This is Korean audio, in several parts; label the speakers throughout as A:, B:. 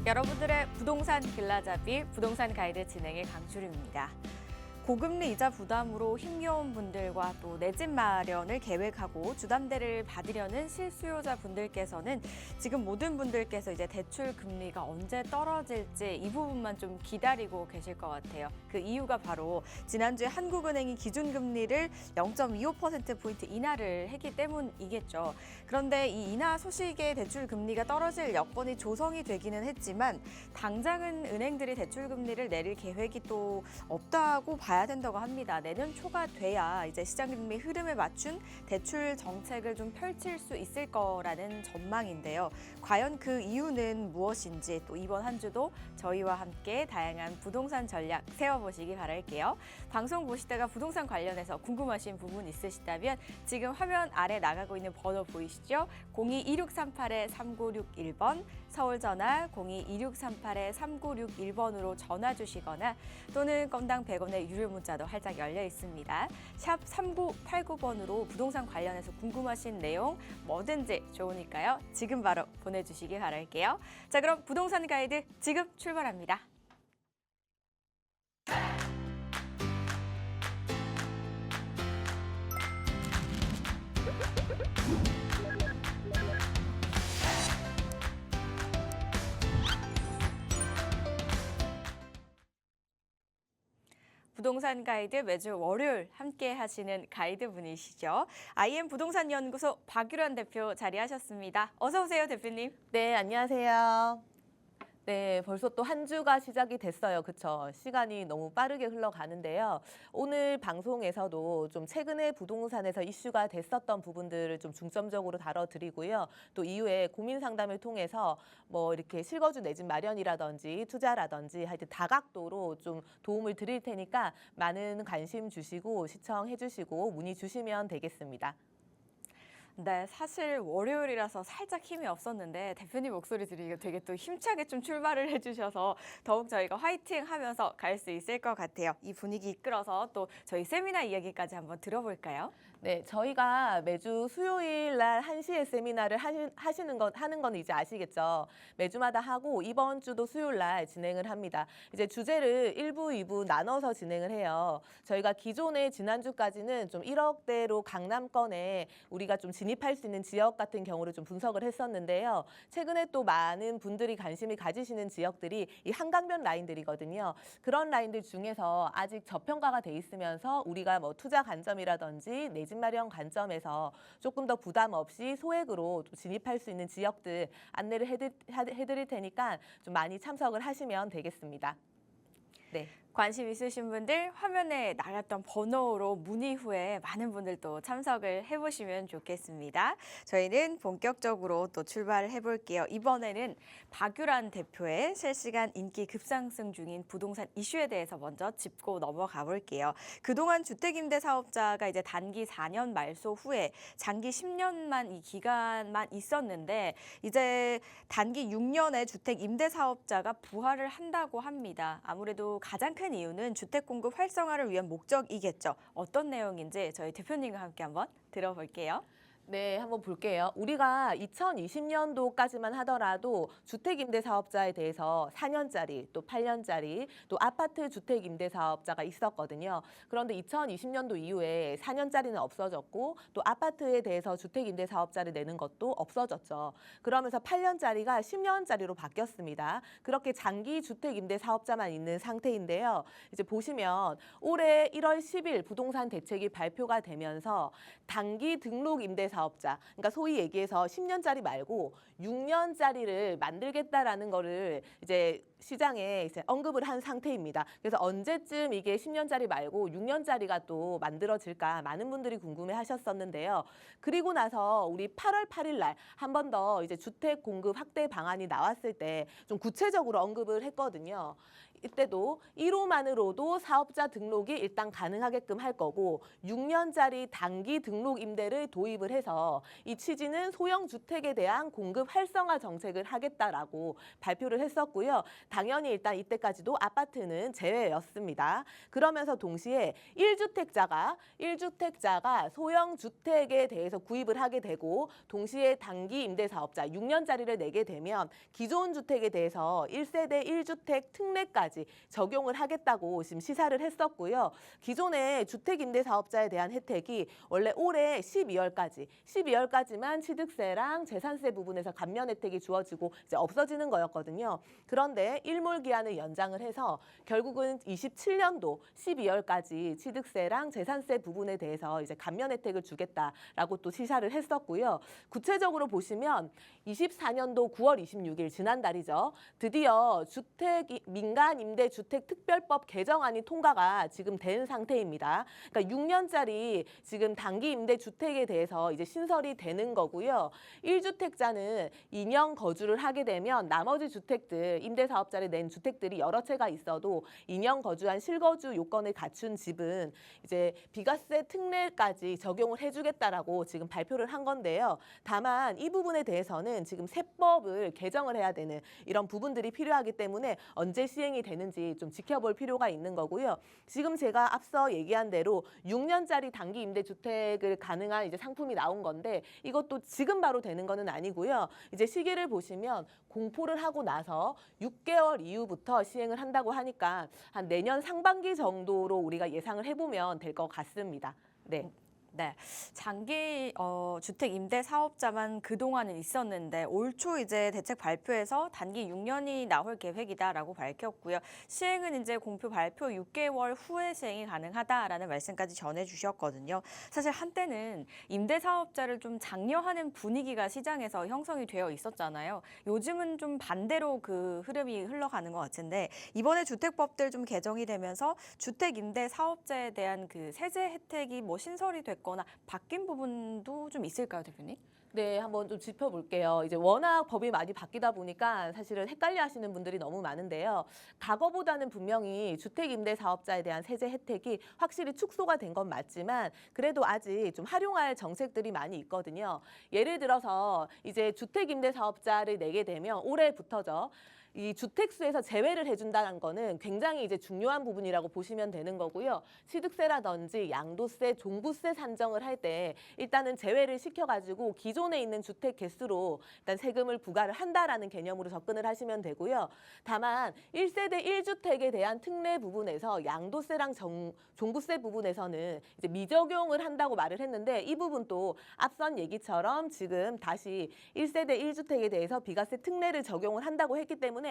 A: 여러분들의 부동산 길라잡이 부동산 가이드 진행의 강주루입니다. 고금리 이자 부담으로 힘겨운 분들과 또 내 집 마련을 계획하고 주담대를 받으려는 실수요자 분들께서는 지금 모든 분들께서 이제 대출 금리가 언제 떨어질지 이 부분만 좀 기다리고 계실 것 같아요. 그 이유가 바로 지난주에 한국은행이 기준금리를 0.25%포인트 인하를 했기 때문이겠죠. 그런데 이 인하 소식에 대출 금리가 떨어질 여건이 조성이 되기는 했지만 당장은 은행들이 대출 금리를 내릴 계획이 또 없다고 봐야 된다고 합니다. 내년 초가 돼야 이제 시장 금리 흐름에 맞춘 대출 정책을 좀 펼칠 수 있을 거라는 전망인데요. 과연 그 이유는 무엇인지 또 이번 한 주도 저희와 함께 다양한 부동산 전략 세워보시기 바랄게요. 방송 보시다가 부동산 관련해서 궁금하신 부분 있으시다면 지금 화면 아래 나가고 있는 번호 보이시죠? 02-2638-3961번 서울 전화 02-2638-3961번으로 전화 주시거나 또는 건당 100원의 유료 문자도 활짝 열려 있습니다. 샵 3989번으로 부동산 관련해서 궁금하신 내용 뭐든지 좋으니까요. 지금 바로 보내주시기 바랄게요. 자, 그럼 부동산 가이드 지금 출발합니다. 부동산 가이드 매주 월요일 함께 하시는 가이드 분이시죠. IM 부동산 연구소 박유란 대표 자리하셨습니다. 어서 오세요, 대표님.
B: 네, 안녕하세요. 네, 벌써 또 한 주가 시작이 됐어요. 그쵸? 시간이 너무 빠르게 흘러가는데요. 오늘 방송에서도 좀 최근에 부동산에서 이슈가 됐었던 부분들을 좀 중점적으로 다뤄드리고요. 또 이후에 고민 상담을 통해서 뭐 이렇게 실거주 내 집 마련이라든지 투자라든지 하여튼 다각도로 좀 도움을 드릴 테니까 많은 관심 주시고 시청해 주시고 문의 주시면 되겠습니다.
A: 네, 사실 월요일이라서 살짝 힘이 없었는데 대표님 목소리 들으니까 되게 또 힘차게 좀 출발을 해주셔서 더욱 저희가 화이팅 하면서 갈 수 있을 것 같아요. 이 분위기 이끌어서 또 저희 세미나 이야기까지 한번 들어볼까요?
B: 네, 저희가 매주 수요일 날 1시에 세미나를 하는 건 이제 아시겠죠? 매주마다 하고 이번 주도 수요일 날 진행을 합니다. 이제 주제를 1부, 2부 나눠서 진행을 해요. 저희가 기존에 지난주까지는 좀 1억대로 강남권에 우리가 좀 진입할 수 있는 지역 같은 경우를 좀 분석을 했었는데요. 최근에 또 많은 분들이 관심이 가지시는 지역들이 이 한강변 라인들이거든요. 그런 라인들 중에서 아직 저평가가 돼 있으면서 우리가 뭐 투자 관점이라든지 내 집 마련 관점에서 조금 더 부담 없이 소액으로 진입할 수 있는 지역들 안내를 해드릴 테니까 좀 많이 참석을 하시면 되겠습니다. 네.
A: 관심 있으신 분들 화면에 나갔던 번호로 문의 후에 많은 분들 또 참석을 해보시면 좋겠습니다. 저희는 본격적으로 또 출발을 해볼게요. 이번에는 박유란 대표의 실시간 인기 급상승 중인 부동산 이슈에 대해서 먼저 짚고 넘어가 볼게요. 그동안 주택임대사업자가 이제 단기 4년 말소 후에 장기 10년만 이 기간만 있었는데 이제 단기 6년의 주택임대사업자가 부활을 한다고 합니다. 아무래도 가장 큰 이유는 주택 공급 활성화를 위한 목적이겠죠. 어떤 내용인지 저희 대표님과 함께 한번 들어볼게요.
B: 네, 한번 볼게요. 우리가 2020년도까지만 하더라도 주택임대사업자에 대해서 4년짜리, 또 8년짜리, 또 아파트 주택임대사업자가 있었거든요. 그런데 2020년도 이후에 4년짜리는 없어졌고 또 아파트에 대해서 주택임대사업자를 내는 것도 없어졌죠. 그러면서 8년짜리가 10년짜리로 바뀌었습니다. 그렇게 장기 주택임대사업자만 있는 상태인데요. 이제 보시면 올해 1월 10일 부동산 대책이 발표가 되면서 단기 등록 임대사업자, 그러니까 소위 얘기해서 10년짜리 말고 6년짜리를 만들겠다라는 거를 이제 시장에 이제 언급을 한 상태입니다. 그래서 언제쯤 이게 10년짜리 말고 6년짜리가 또 만들어질까 많은 분들이 궁금해하셨었는데요. 그리고 나서 우리 8월 8일 날 한 번 더 이제 주택 공급 확대 방안이 나왔을 때 좀 구체적으로 언급을 했거든요. 이때도 1호만으로도 사업자 등록이 일단 가능하게끔 할 거고 6년짜리 단기 등록 임대를 도입을 해서 이 취지는 소형 주택에 대한 공급 활성화 정책을 하겠다라고 발표를 했었고요. 당연히 일단 이때까지도 아파트는 제외였습니다. 그러면서 동시에 1주택자가 소형 주택에 대해서 구입을 하게 되고 동시에 단기 임대 사업자 6년짜리를 내게 되면 기존 주택에 대해서 1세대 1주택 특례까지 적용을 하겠다고 지금 시사를 했었고요. 기존의 주택 임대 사업자에 대한 혜택이 원래 올해 12월까지만 취득세랑 재산세 부분에서 감면 혜택이 주어지고 이제 없어지는 거였거든요. 그런데 일몰 기한을 연장을 해서 결국은 27년도 12월까지 취득세랑 재산세 부분에 대해서 이제 감면 혜택을 주겠다라고 또 시사를 했었고요. 구체적으로 보시면 24년도 9월 26일 지난달이죠. 드디어 민간 임대 주택 특별법 개정안이 통과가 지금 된 상태입니다. 그러니까 6년짜리 지금 단기 임대 주택에 대해서 이제 신설이 되는 거고요. 1주택자는 2년 거주를 하게 되면 나머지 주택들 임대 사업자를 낸 주택들이 여러 채가 있어도 2년 거주한 실거주 요건을 갖춘 집은 이제 비과세 특례까지 적용을 해주겠다라고 지금 발표를 한 건데요. 다만 이 부분에 대해서는 지금 세법을 개정을 해야 되는 이런 부분들이 필요하기 때문에 언제 시행이 되는지 좀 지켜볼 필요가 있는 거고요. 지금 제가 앞서 얘기한 대로 6년짜리 단기 임대 주택을 가능한 이제 상품이 나온 건데 이것도 지금 바로 되는 거는 아니고요. 이제 시기를 보시면 공포를 하고 나서 6개월 이후부터 시행을 한다고 하니까 한 내년 상반기 정도로 우리가 예상을 해보면 될 것 같습니다. 네.
A: 네, 장기 주택 임대 사업자만 그동안은 있었는데 올 초 이제 대책 발표에서 단기 6년이 나올 계획이다라고 밝혔고요. 시행은 이제 공표 발표 6개월 후에 시행이 가능하다라는 말씀까지 전해주셨거든요. 사실 한때는 임대 사업자를 좀 장려하는 분위기가 시장에서 형성이 되어 있었잖아요. 요즘은 좀 반대로 그 흐름이 흘러가는 것 같은데 이번에 주택법들 좀 개정이 되면서 주택 임대 사업자에 대한 그 세제 혜택이 뭐 신설이 됐거나 바뀐 부분도 좀 있을까요, 대표님?
B: 네, 한번 좀 짚어볼게요. 이제 워낙 법이 많이 바뀌다 보니까 사실은 헷갈려 하시는 분들이 너무 많은데요. 과거보다는 분명히 주택 임대 사업자에 대한 세제 혜택이 확실히 축소가 된 건 맞지만 그래도 아직 좀 활용할 정책들이 많이 있거든요. 예를 들어서 이제 주택 임대 사업자를 내게 되면 올해부터죠. 이 주택수에서 제외를 해준다는 거는 굉장히 이제 중요한 부분이라고 보시면 되는 거고요. 취득세라든지 양도세, 종부세 산정을 할 때 일단은 제외를 시켜가지고 기존에 있는 주택 개수로 일단 세금을 부과를 한다라는 개념으로 접근을 하시면 되고요. 다만 1세대 1주택에 대한 특례 부분에서 양도세랑 종부세 부분에서는 이제 미적용을 한다고 말을 했는데 이 부분도 앞선 얘기처럼 지금 다시 1세대 1주택에 대해서 비과세 특례를 적용을 한다고 했기 때문에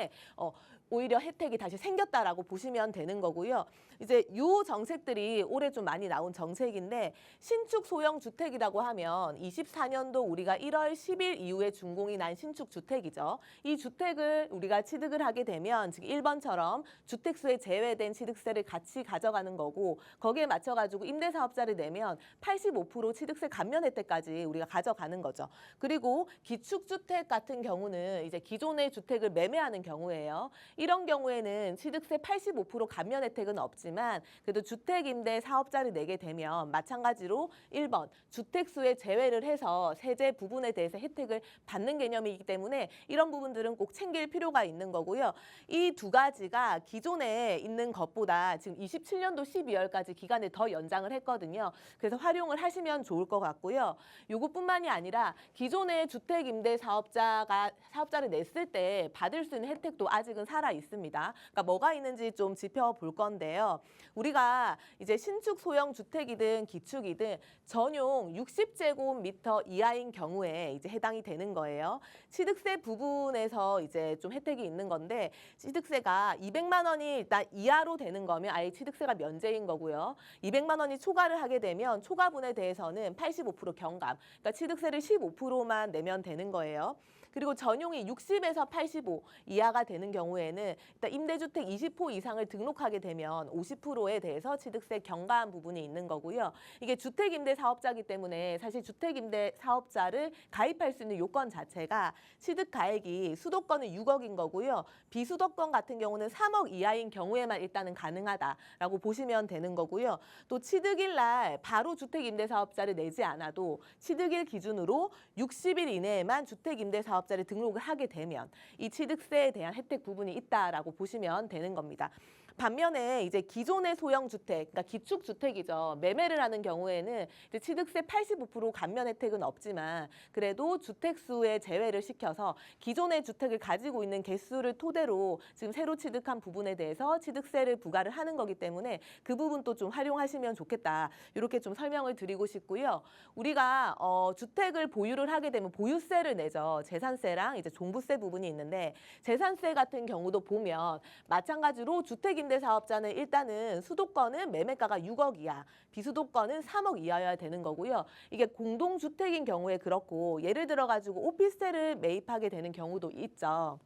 B: 오히려 혜택이 다시 생겼다라고 보시면 되는 거고요. 이제 요 정책들이 올해 좀 많이 나온 정책인데 신축 소형 주택이라고 하면 24년도 우리가 1월 10일 이후에 준공이 난 신축 주택이죠. 이 주택을 우리가 취득을 하게 되면 지금 1번처럼 주택수에 제외된 취득세를 같이 가져가는 거고 거기에 맞춰가지고 임대사업자를 내면 85% 취득세 감면 혜택까지 우리가 가져가는 거죠. 그리고 기축주택 같은 경우는 이제 기존의 주택을 매매하는 경우예요. 이런 경우에는 취득세 85% 감면 혜택은 없지만 그래도 주택임대 사업자를 내게 되면 마찬가지로 1번 주택수에 제외를 해서 세제 부분에 대해서 혜택을 받는 개념이기 때문에 이런 부분들은 꼭 챙길 필요가 있는 거고요. 이 두 가지가 기존에 있는 것보다 지금 27년도 12월까지 기간을 더 연장을 했거든요. 그래서 활용을 하시면 좋을 것 같고요. 요것뿐만이 아니라 기존의 주택임대 사업자를 냈을 때 받을 수 있는 혜택도 아직은 살아 있습니다. 그러니까 뭐가 있는지 좀 짚어볼 건데요. 우리가 이제 신축 소형 주택이든 기축이든 전용 60제곱미터 이하인 경우에 이제 해당이 되는 거예요. 취득세 부분에서 이제 좀 혜택이 있는 건데 취득세가 200만 원이 일단 이하로 되는 거면 아예 취득세가 면제인 거고요. 200만 원이 초과를 하게 되면 초과분에 대해서는 85% 경감, 그러니까 취득세를 15%만 내면 되는 거예요. 그리고 전용이 60에서 85 이하가 되는 경우에는 일단 임대주택 20호 이상을 등록하게 되면 50%에 대해서 취득세 경과한 부분이 있는 거고요. 이게 주택임대사업자이기 때문에 사실 주택임대사업자를 가입할 수 있는 요건 자체가 취득가액이 수도권은 6억인 거고요. 비수도권 같은 경우는 3억 이하인 경우에만 일단은 가능하다라고 보시면 되는 거고요. 또 취득일 날 바로 주택임대사업자를 내지 않아도 취득일 기준으로 60일 이내에만 주택임대사업자를 등록을 하게 되면 이 취득세에 대한 혜택 부분이 있다라고 보시면 되는 겁니다. 반면에 이제 기존의 소형 주택, 그러니까 기축 주택이죠. 매매를 하는 경우에는 이제 취득세 85% 감면 혜택은 없지만 그래도 주택 수에 제외를 시켜서 기존의 주택을 가지고 있는 개수를 토대로 지금 새로 취득한 부분에 대해서 취득세를 부과를 하는 거기 때문에 그 부분도 좀 활용하시면 좋겠다. 이렇게 좀 설명을 드리고 싶고요. 우리가 주택을 보유를 하게 되면 보유세를 내죠. 재산세랑 이제 종부세 부분이 있는데 재산세 같은 경우도 보면 마찬가지로 주택 임대사업자는 일단은 수도권은 매매가가 6억 이하, 비수도권은 3억 이하여야 되는 거고요. 이게 공동주택인 경우에 그렇고 예를 들어 가지고 오피스텔을 매입하게 되는 경우도 있죠.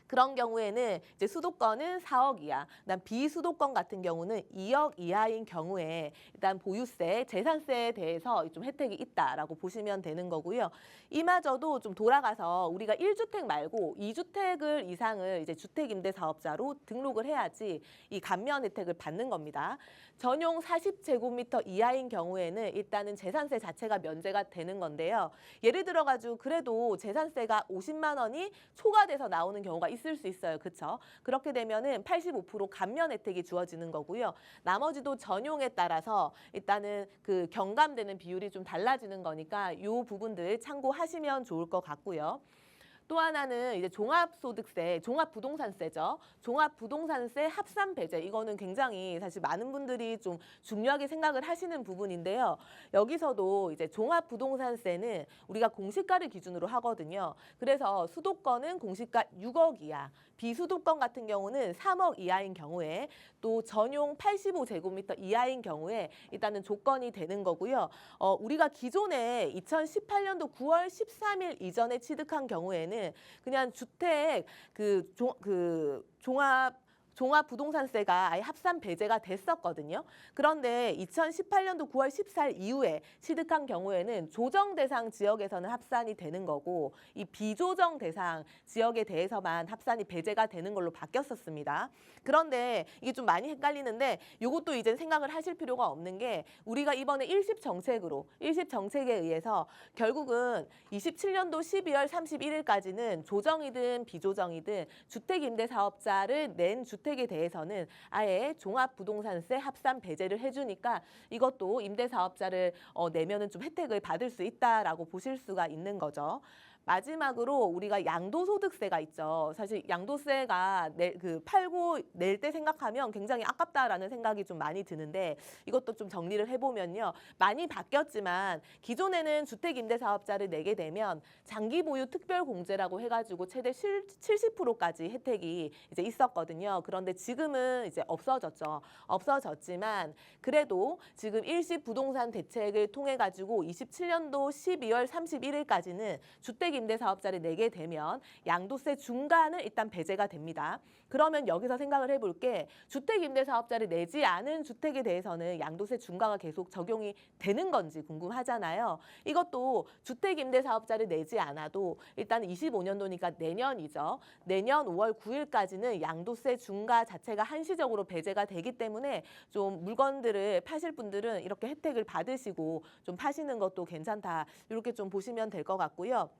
B: 그런 경우에는 이제 수도권은 4억 이하, 그다음 비수도권 같은 경우는 2억 이하인 경우에 일단 보유세, 재산세에 대해서 좀 혜택이 있다라고 보시면 되는 거고요. 이마저도 좀 돌아가서 우리가 1주택 말고 2주택을 이상을 이제 주택임대사업자로 등록을 해야지 이 감면 혜택을 받는 겁니다. 전용 40제곱미터 이하인 경우에는 일단은 재산세 자체가 면제가 되는 건데요. 예를 들어 가지고 그래도 재산세가 50만 원이 초과돼서 나오는 경우가 있을 수 있어요. 그렇죠? 그렇게 되면은 85% 감면 혜택이 주어지는 거고요. 나머지도 전용에 따라서 일단은 그 경감되는 비율이 좀 달라지는 거니까 이 부분들 참고하시면 좋을 것 같고요. 또 하나는 이제 종합소득세, 종합부동산세죠. 종합부동산세 합산 배제. 이거는 굉장히 사실 많은 분들이 좀 중요하게 생각을 하시는 부분인데요. 여기서도 이제 종합부동산세는 우리가 공시가를 기준으로 하거든요. 그래서 수도권은 공시가 6억 이하, 비수도권 같은 경우는 3억 이하인 경우에 또 전용 85제곱미터 이하인 경우에 일단은 조건이 되는 거고요. 우리가 기존에 2018년도 9월 13일 이전에 취득한 경우에는 그냥 주택 종합부동산세가 아예 합산 배제가 됐었거든요. 그런데 2018년도 9월 14일 이후에 취득한 경우에는 조정 대상 지역에서는 합산이 되는 거고 이 비조정 대상 지역에 대해서만 합산이 배제가 되는 걸로 바뀌었었습니다. 그런데 이게 좀 많이 헷갈리는데 이것도 이제 생각을 하실 필요가 없는 게 우리가 이번에 일십 정책에 의해서 결국은 27년도 12월 31일까지는 조정이든 비조정이든 주택임대사업자를 낸 주택에 대해서는 아예 종합부동산세 합산 배제를 해주니까 이것도 임대사업자를 내면은 좀 혜택을 받을 수 있다라고 보실 수가 있는 거죠. 마지막으로 우리가 양도소득세가 있죠. 사실 양도세가 팔고 낼 때 생각하면 굉장히 아깝다라는 생각이 좀 많이 드는데 이것도 좀 정리를 해보면요. 많이 바뀌었지만 기존에는 주택임대사업자를 내게 되면 장기보유 특별공제라고 해가지고 최대 70%까지 혜택이 이제 있었거든요. 그런데 지금은 이제 없어졌지만 그래도 지금 일시 부동산 대책을 통해 가지고 27년도 12월 31일까지는 주택임대사업자를 내게 되면 양도세 중간은 일단 배제가 됩니다. 그러면 여기서 생각을 해볼 게 주택임대사업자를 내지 않은 주택에 대해서는 양도세 중과가 계속 적용이 되는 건지 궁금하잖아요. 이것도 주택임대사업자를 내지 않아도 일단 25년도니까 내년이죠. 내년 5월 9일까지는 양도세 중과 자체가 한시적으로 배제가 되기 때문에 좀 물건들을 파실 분들은 이렇게 혜택을 받으시고 좀 파시는 것도 괜찮다. 이렇게 좀 보시면 될 것 같고요.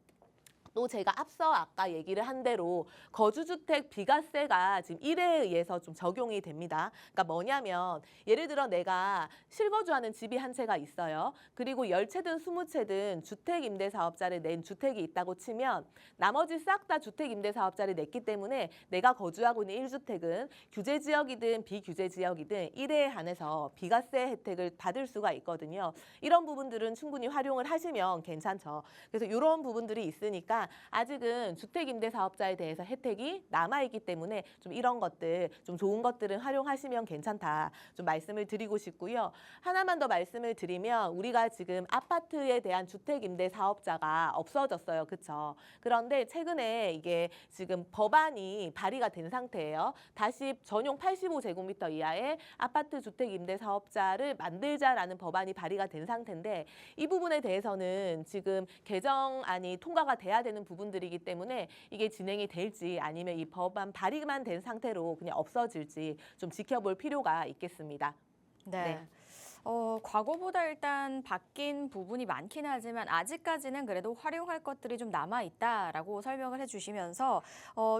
B: 또 제가 앞서 아까 얘기를 한 대로 거주주택 비과세가 지금 1회에 의해서 좀 적용이 됩니다. 그러니까 뭐냐면 예를 들어 내가 실거주하는 집이 한 채가 있어요. 그리고 10채든 20채든 주택임대사업자를 낸 주택이 있다고 치면 나머지 싹 다 주택임대사업자를 냈기 때문에 내가 거주하고 있는 1주택은 규제지역이든 비규제지역이든 1회에 한해서 비과세 혜택을 받을 수가 있거든요. 이런 부분들은 충분히 활용을 하시면 괜찮죠. 그래서 이런 부분들이 있으니까 있지만 아직은 주택임대사업자에 대해서 혜택이 남아있기 때문에 좀 이런 것들, 좀 좋은 것들은 활용하시면 괜찮다. 좀 말씀을 드리고 싶고요. 하나만 더 말씀을 드리면 우리가 지금 아파트에 대한 주택임대사업자가 없어졌어요. 그렇죠? 그런데 최근에 이게 지금 법안이 발의가 된 상태예요. 다시 전용 85제곱미터 이하의 아파트 주택임대사업자를 만들자라는 법안이 발의가 된 상태인데 이 부분에 대해서는 지금 개정안이 통과가 돼야 되는 부분들이기 때문에 이게 진행이 될지 아니면 이 법안 발의만 된 상태로 그냥 없어질지 좀 지켜볼 필요가 있겠습니다.
A: 네. 과거보다 일단 바뀐 부분이 많긴 하지만 아직까지는 그래도 활용할 것들이 좀 남아있다라고 설명을 해주시면서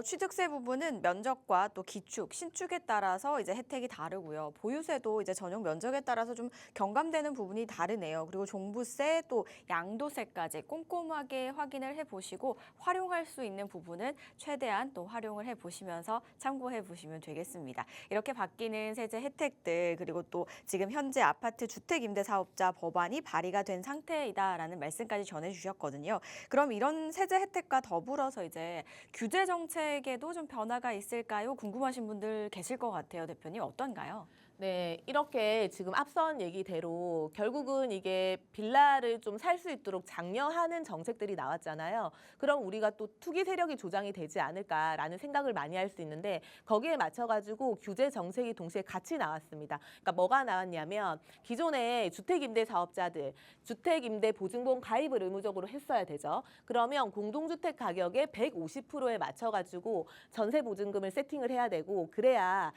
A: 취득세 부분은 면적과 또 기축, 신축에 따라서 이제 혜택이 다르고요. 보유세도 이제 전용 면적에 따라서 좀 경감되는 부분이 다르네요. 그리고 종부세 또 양도세까지 꼼꼼하게 확인을 해보시고 활용할 수 있는 부분은 최대한 또 활용을 해보시면서 참고해 보시면 되겠습니다. 이렇게 바뀌는 세제 혜택들 그리고 또 지금 현재 아파트 주택임대사업자 법안이 발의가 된 상태이다라는 말씀까지 전해주셨거든요. 그럼 이런 세제 혜택과 더불어서 이제 규제 정책에도 좀 변화가 있을까요? 궁금하신 분들 계실 것 같아요, 대표님. 어떤가요?
B: 네, 이렇게 지금 앞선 얘기대로 결국은 이게 빌라를 좀 살 수 있도록 장려하는 정책들이 나왔잖아요. 그럼 우리가 또 투기 세력이 조장이 되지 않을까라는 생각을 많이 할 수 있는데 거기에 맞춰가지고 규제 정책이 동시에 같이 나왔습니다. 그러니까 뭐가 나왔냐면 기존의 주택임대 사업자들 주택임대 보증보험 가입을 의무적으로 했어야 되죠. 그러면 공동주택 가격의 150%에 맞춰가지고 전세보증금을 세팅을 해야 되고 그래야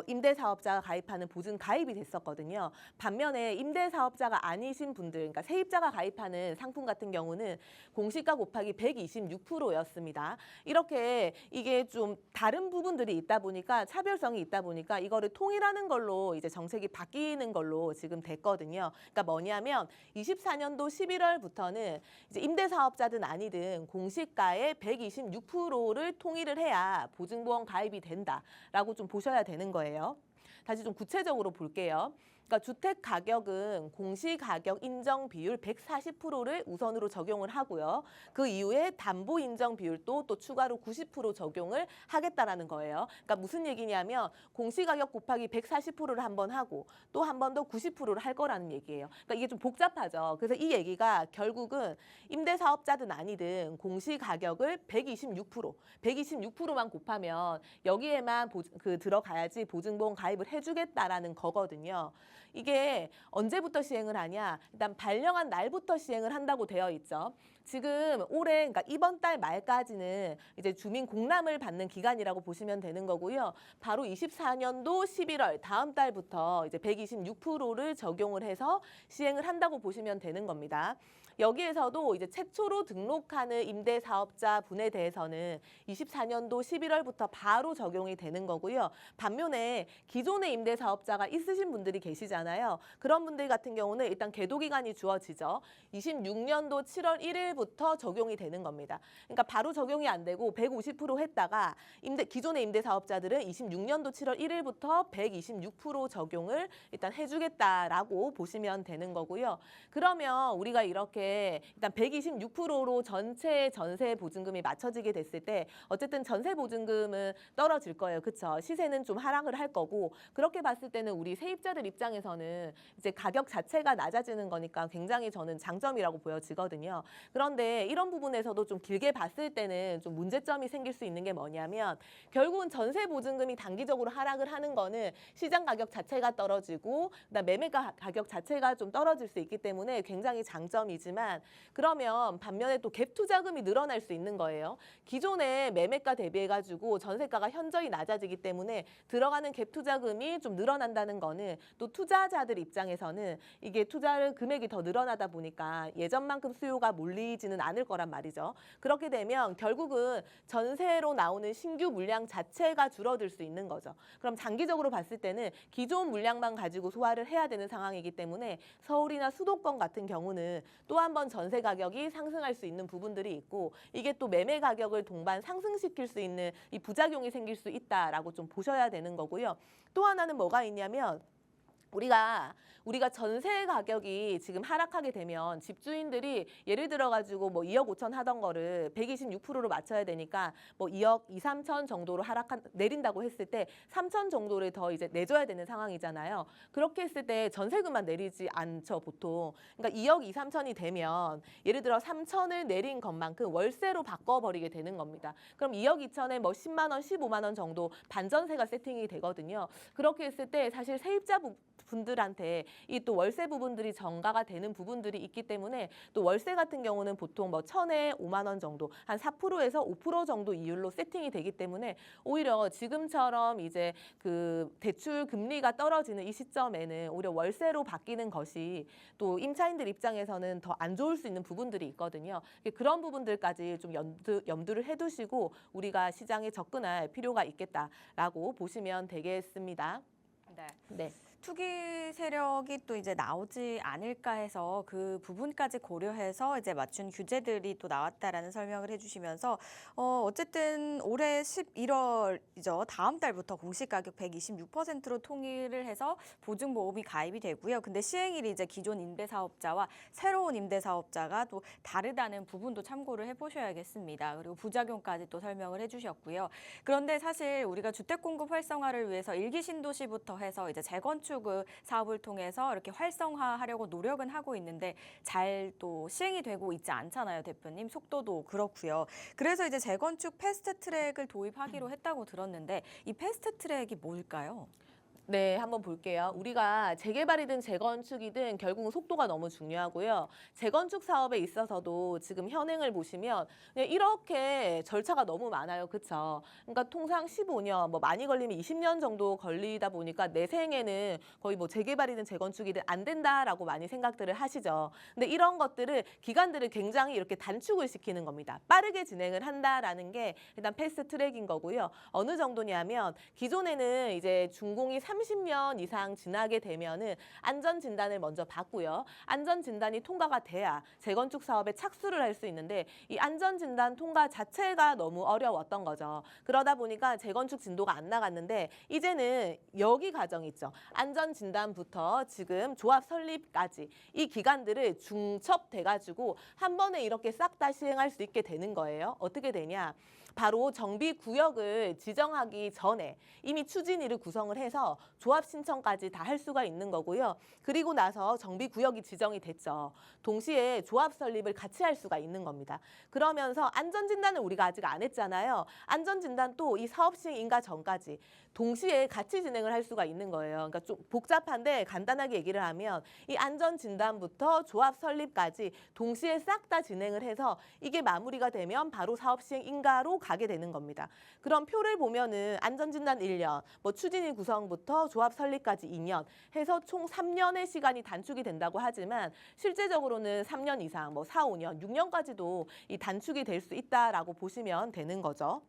B: 임대사업자가 가입하는 보증 가입이 됐었거든요. 반면에 임대사업자가 아니신 분들, 그러니까 세입자가 가입하는 상품 같은 경우는 공시가 곱하기 126%였습니다. 이렇게 이게 좀 다른 부분들이 있다 보니까 차별성이 있다 보니까 이거를 통일하는 걸로 이제 정책이 바뀌는 걸로 지금 됐거든요. 그러니까 뭐냐면 24년도 11월부터는 이제 임대사업자든 아니든 공시가의 126%를 통일을 해야 보증보험 가입이 된다라고 좀 보셔야 되는 거예요. 다시 좀 구체적으로 볼게요. 그러니까 주택 가격은 공시가격 인정 비율 140%를 우선으로 적용을 하고요. 그 이후에 담보 인정 비율도 또 추가로 90% 적용을 하겠다라는 거예요. 그러니까 무슨 얘기냐면 공시가격 곱하기 140%를 한번 하고 또 한 번 더 90%를 할 거라는 얘기예요. 그러니까 이게 좀 복잡하죠. 그래서 이 얘기가 결국은 임대사업자든 아니든 공시가격을 126%만 곱하면 여기에만 들어가야지 보증보험 가입을 해주겠다라는 거거든요. 이게 언제부터 시행을 하냐? 일단 발령한 날부터 시행을 한다고 되어 있죠. 지금 올해 그러니까 이번 달 말까지는 이제 주민 공람을 받는 기간이라고 보시면 되는 거고요. 바로 24년도 11월 다음 달부터 이제 126%를 적용을 해서 시행을 한다고 보시면 되는 겁니다. 여기에서도 이제 최초로 등록하는 임대사업자 분에 대해서는 24년도 11월부터 바로 적용이 되는 거고요. 반면에 기존의 임대사업자가 있으신 분들이 계시잖아요. 그런 분들 같은 경우는 일단 계도기간이 주어지죠. 26년도 7월 1일부터 적용이 되는 겁니다. 그러니까 바로 적용이 안 되고 150% 했다가 기존의 임대사업자들은 26년도 7월 1일부터 126% 적용을 일단 해주겠다라고 보시면 되는 거고요. 그러면 우리가 이렇게 일단 126%로 전체 전세 보증금이 맞춰지게 됐을 때 어쨌든 전세 보증금은 떨어질 거예요. 그렇죠? 시세는 좀 하락을 할 거고 그렇게 봤을 때는 우리 세입자들 입장에서는 이제 가격 자체가 낮아지는 거니까 굉장히 저는 장점이라고 보여지거든요. 그런데 이런 부분에서도 좀 길게 봤을 때는 좀 문제점이 생길 수 있는 게 뭐냐면 결국은 전세 보증금이 단기적으로 하락을 하는 거는 시장 가격 자체가 떨어지고 그다음 매매 가격 자체가 좀 떨어질 수 있기 때문에 굉장히 장점이지만 그러면 반면에 또 갭 투자금이 늘어날 수 있는 거예요. 기존의 매매가 대비해가지고 전세가가 현저히 낮아지기 때문에 들어가는 갭 투자금이 좀 늘어난다는 거는 또 투자자들 입장에서는 이게 투자를 금액이 더 늘어나다 보니까 예전만큼 수요가 몰리지는 않을 거란 말이죠. 그렇게 되면 결국은 전세로 나오는 신규 물량 자체가 줄어들 수 있는 거죠. 그럼 장기적으로 봤을 때는 기존 물량만 가지고 소화를 해야 되는 상황이기 때문에 서울이나 수도권 같은 경우는 또 한 번 전세 가격이 상승할 수 있는 부분들이 있고 이게 또 매매 가격을 동반 상승시킬 수 있는 이 부작용이 생길 수 있다라고 좀 보셔야 되는 거고요. 또 하나는 뭐가 있냐면 우리가 전세 가격이 지금 하락하게 되면 집주인들이 예를 들어 가지고 뭐 2억 5천 하던 거를 126%로 맞춰야 되니까 뭐 2억 2, 3천 정도로 내린다고 했을 때 3천 정도를 더 이제 내줘야 되는 상황이잖아요. 그렇게 했을 때 전세금만 내리지 않죠, 보통. 그러니까 2억 2, 3천이 되면 예를 들어 3천을 내린 것만큼 월세로 바꿔버리게 되는 겁니다. 그럼 2억 2천에 뭐 10만 원, 15만 원 정도 반전세가 세팅이 되거든요. 그렇게 했을 때 사실 세입자 분들한테 이 또 월세 부분들이 전가가 되는 부분들이 있기 때문에 또 월세 같은 경우는 보통 뭐 1,000에 5만 원 정도 한 4%에서 5% 정도 이율로 세팅이 되기 때문에 오히려 지금처럼 이제 그 대출 금리가 떨어지는 이 시점에는 오히려 월세로 바뀌는 것이 또 임차인들 입장에서는 더 안 좋을 수 있는 부분들이 있거든요. 그런 부분들까지 좀 염두를 해두시고 우리가 시장에 접근할 필요가 있겠다라고 보시면 되겠습니다.
A: 네.
B: 네.
A: 투기 세력이 또 이제 나오지 않을까 해서 그 부분까지 고려해서 이제 맞춘 규제들이 또 나왔다라는 설명을 해주시면서 어쨌든 올해 11월이죠. 다음 달부터 공시가격 126%로 통일을 해서 보증보험이 가입이 되고요. 근데 시행일이 이제 기존 임대사업자와 새로운 임대사업자가 또 다르다는 부분도 참고를 해보셔야겠습니다. 그리고 부작용까지 또 설명을 해주셨고요. 그런데 사실 우리가 주택 공급 활성화를 위해서 일기 신도시부터 해서 이제 재건축 사업을 통해서 이렇게 활성화하려고 노력은 하고 있는데 잘 또 시행이 되고 있지 않잖아요, 대표님. 속도도 그렇고요. 그래서 이제 재건축 패스트 트랙을 도입하기로 했다고 들었는데 이 패스트 트랙이 뭘까요?
B: 네, 한번 볼게요. 우리가 재개발이든 재건축이든 결국은 속도가 너무 중요하고요. 재건축 사업에 있어서도 지금 현행을 보시면 그냥 이렇게 절차가 너무 많아요. 그렇죠? 그러니까 통상 15년, 뭐 많이 걸리면 20년 정도 걸리다 보니까 내 생에는 거의 뭐 재개발이든 재건축이든 안 된다라고 많이 생각들을 하시죠. 근데 이런 것들을 기간들을 굉장히 이렇게 단축을 시키는 겁니다. 빠르게 진행을 한다라는 게 일단 패스트 트랙인 거고요. 어느 정도냐면 기존에는 이제 준공이 30년 이상 지나게 되면은 안전 진단을 먼저 받고요. 안전 진단이 통과가 돼야 재건축 사업에 착수를 할 수 있는데 이 안전 진단 통과 자체가 너무 어려웠던 거죠. 그러다 보니까 재건축 진도가 안 나갔는데 이제는 여기 과정 있죠. 안전 진단부터 지금 조합 설립까지 이 기간들을 중첩돼 가지고 한 번에 이렇게 싹 다 시행할 수 있게 되는 거예요. 어떻게 되냐? 바로 정비구역을 지정하기 전에 이미 추진위를 구성을 해서 조합 신청까지 다 할 수가 있는 거고요. 그리고 나서 정비구역이 지정이 됐죠. 동시에 조합 설립을 같이 할 수가 있는 겁니다. 그러면서 안전진단을 우리가 아직 안 했잖아요. 안전진단 또 이 사업 시행 인가 전까지 동시에 같이 진행을 할 수가 있는 거예요. 그러니까 좀 복잡한데 간단하게 얘기를 하면 이 안전진단부터 조합 설립까지 동시에 싹 다 진행을 해서 이게 마무리가 되면 바로 사업 시행 인가로 가게 되는 겁니다. 그럼 표를 보면은 안전진단 1년, 뭐 추진위 구성부터 조합 설립까지 2년 해서 총 3년의 시간이 단축이 된다고 하지만 실제적으로는 3년 이상, 뭐 4, 5년, 6년까지도 이 단축이 될 수 있다라고 보시면 되는 거죠.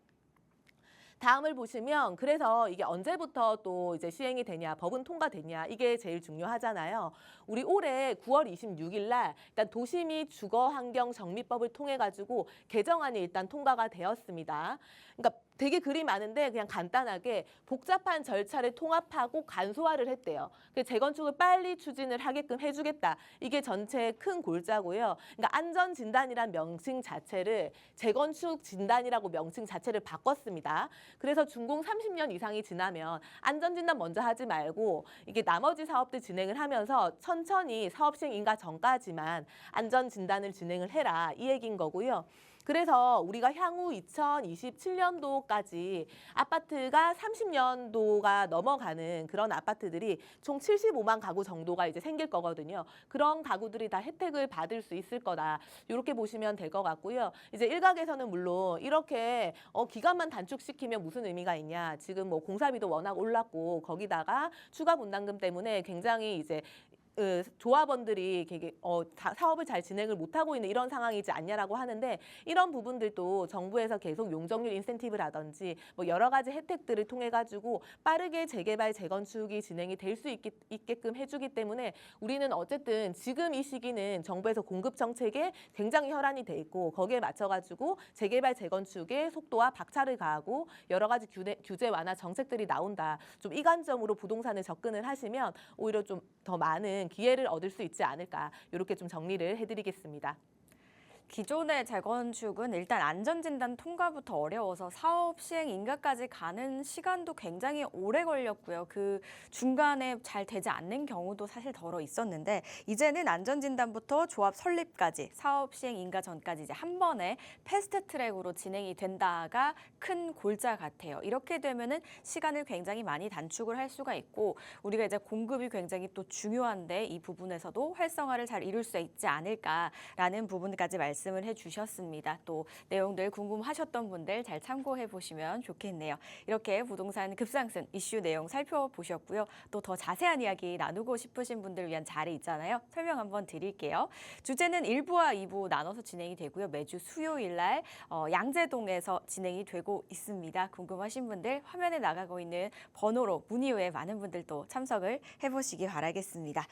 B: 다음을 보시면 그래서 이게 언제부터 또 이제 시행이 되냐, 법은 통과되냐 이게 제일 중요하잖아요. 우리 올해 9월 26일 날 일단 도시및 주거환경정비법을 통해 가지고 개정안이 일단 통과가 되었습니다. 그러니까 되게 글이 많은데 그냥 간단하게 복잡한 절차를 통합하고 간소화를 했대요. 재건축을 빨리 추진을 하게끔 해주겠다. 이게 전체의 큰 골자고요. 그러니까 안전진단이란 명칭 자체를 재건축 진단이라고 명칭 자체를 바꿨습니다. 그래서 준공 30년 이상이 지나면 안전진단 먼저 하지 말고 이게 나머지 사업들 진행을 하면서 천천히 사업 시행 인가 전까지만 안전진단을 진행을 해라. 이 얘기인 거고요. 그래서 우리가 향후 2027년도까지 아파트가 30년도가 넘어가는 그런 아파트들이 총 75만 가구 정도가 이제 생길 거거든요. 그런 가구들이 다 혜택을 받을 수 있을 거다. 이렇게 보시면 될 것 같고요. 이제 일각에서는 물론 이렇게 기간만 단축시키면 무슨 의미가 있냐. 지금 뭐 공사비도 워낙 올랐고 거기다가 추가 분담금 때문에 굉장히 이제 조합원들이 사업을 잘 진행을 못하고 있는 이런 상황이지 않냐라고 하는데 이런 부분들도 정부에서 계속 용적률 인센티브라든지 뭐 여러 가지 혜택들을 통해 가지고 빠르게 재개발, 재건축이 진행이 될 수 있게끔 해주기 때문에 우리는 어쨌든 지금 이 시기는 정부에서 공급 정책에 굉장히 혈안이 돼 있고 거기에 맞춰 가지고 재개발, 재건축의 속도와 박차를 가하고 여러 가지 규제 완화 정책들이 나온다. 좀 이 관점으로 부동산을 접근을 하시면 오히려 좀 더 많은 기회를 얻을 수 있지 않을까. 이렇게 좀 정리를 해드리겠습니다.
A: 기존의 재건축은 일단 안전진단 통과부터 어려워서 사업 시행 인가까지 가는 시간도 굉장히 오래 걸렸고요. 그 중간에 잘 되지 않는 경우도 사실 덜어 있었는데 이제는 안전진단부터 조합 설립까지 사업 시행 인가 전까지 이제 한 번에 패스트 트랙으로 진행이 된다가 큰 골자 같아요. 이렇게 되면은 시간을 굉장히 많이 단축을 할 수가 있고 우리가 이제 공급이 굉장히 또 중요한데 이 부분에서도 활성화를 잘 이룰 수 있지 않을까라는 부분까지 말씀을 해주셨습니다. 또 내용들 궁금하셨던 분들 잘 참고해 보시면 좋겠네요. 이렇게 부동산 급상승 이슈 내용 살펴보셨고요. 또 더 자세한 이야기 나누고 싶으신 분들을 위한 자리 있잖아요. 설명 한번 드릴게요. 주제는 1부와 2부 나눠서 진행이 되고요. 매주 수요일 날 양재동에서 진행이 되고 있습니다. 궁금하신 분들 화면에 나가고 있는 번호로 문의 후에 많은 분들 또 참석을 해보시기 바라겠습니다.